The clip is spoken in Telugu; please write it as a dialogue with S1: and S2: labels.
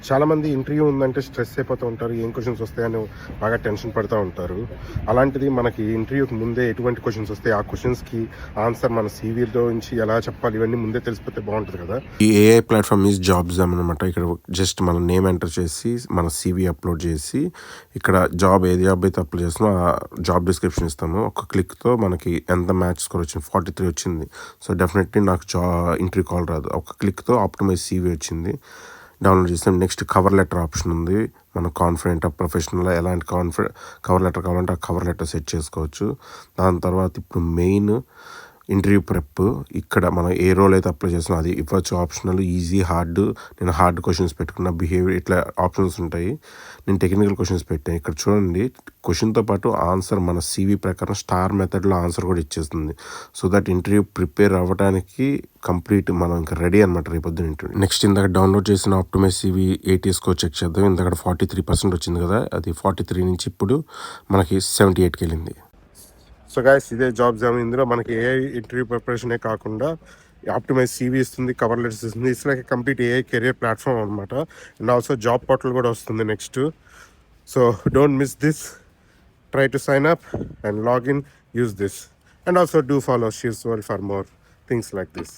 S1: చాలామంది ఇంటర్వ్యూ ఉందంటే స్ట్రెస్ అయిపోతూ ఉంటారు. ఏం క్వెషన్స్ వస్తాయని బాగా టెన్షన్ పడుతూ ఉంటారు. అలాంటిది మనకి ఇంటర్వ్యూకి ముందే ఎటువంటి క్వెషన్స్ వస్తాయి, ఆ క్వెషన్స్‌కి ఆన్సర్ మన సీవీలో నుంచి ఎలా చెప్పాలి, ఇవన్నీ ముందే తెలిసిపోతే బాగుంటుంది కదా.
S2: ఈ ఏఐ ప్లాట్ఫామ్ ఈజ్ జాబ్స్ అనమాట. ఇక్కడ జస్ట్ మన నేమ్ ఎంటర్ చేసి మన సీవీ అప్లోడ్ చేసి ఇక్కడ ఏ జాబ్ అయితే అప్లై చేస్తున్నా ఆ జాబ్ డిస్క్రిప్షన్ ఇస్తాము. ఒక క్లిక్తో మనకి ఎంత మ్యాచ్ స్కోర్ వచ్చింది, 43 వచ్చింది. సో డెఫినెట్లీ నాకు ఇంటర్వ్యూ కాల్ రాదు. ఒక క్లిక్తో ఆప్టిమైజ్ సీవీ వచ్చింది. డౌన్లోడ్ చేస్తాం. నెక్స్ట్ కవర్ లెటర్ ఆప్షన్ ఉంది. మనం కాన్ఫిడెంట్ ప్రొఫెషనల్ ఎలాంటి కవర్ లెటర్ కావాలంటే ఆ కవర్ లెటర్ సెట్ చేసుకోవచ్చు. దాని తర్వాత ఇప్పుడు మెయిన్ ఇంటర్వ్యూ ప్రెప్. ఇక్కడ మనం ఏ రోల్ అయితే అప్లై చేస్తున్నాం అది ఇవ్వచ్చు. Optional, easy, hard. నేను హార్డ్ క్వశ్చన్స్ పెట్టుకున్న, బిహేవియర్ ఇట్లా ఆప్షన్స్ ఉంటాయి. నేను టెక్నికల్ క్వశ్చన్స్ పెట్టాను. ఇక్కడ చూడండి, క్వశ్చన్తో పాటు ఆన్సర్ మన సీవీ ప్రకారం స్టార్ మెథడ్లో ఆన్సర్ కూడా ఇచ్చేస్తుంది. సో దట్ ఇంటర్వ్యూ ప్రిపేర్ అవ్వడానికి కంప్లీట్ మనం ఇంకా రెడీ అనమాట రేపొద్దున ఇంటర్వ్యూ. నెక్స్ట్ ఇందాక డౌన్లోడ్ చేసిన ఆప్టిమైజ్ సీవీ ఏటీ స్కోర్ చెక్ చేద్దాం. ఇందాక 43% వచ్చింది కదా, అది 43 నుంచి ఇప్పుడు మనకి 78కి వెళ్ళింది.
S1: సో గైస్, ఇదే జాబ్ జామ్. ఇందులో మనకి ఏఐ ఇంటర్వ్యూ ప్రిపరేషనే కాకుండా ఆప్టిమైజ్ సీవీ ఇస్తుంది, కవర్ లెటర్స్ ఇస్తుంది. It's like complete AI career platform అనమాట. అండ్ ఆల్సో జాబ్ పోర్టల్ కూడా వస్తుంది next. So don't miss this. Try to sign up and login, use this. And also do follow Sheers World for more things like this.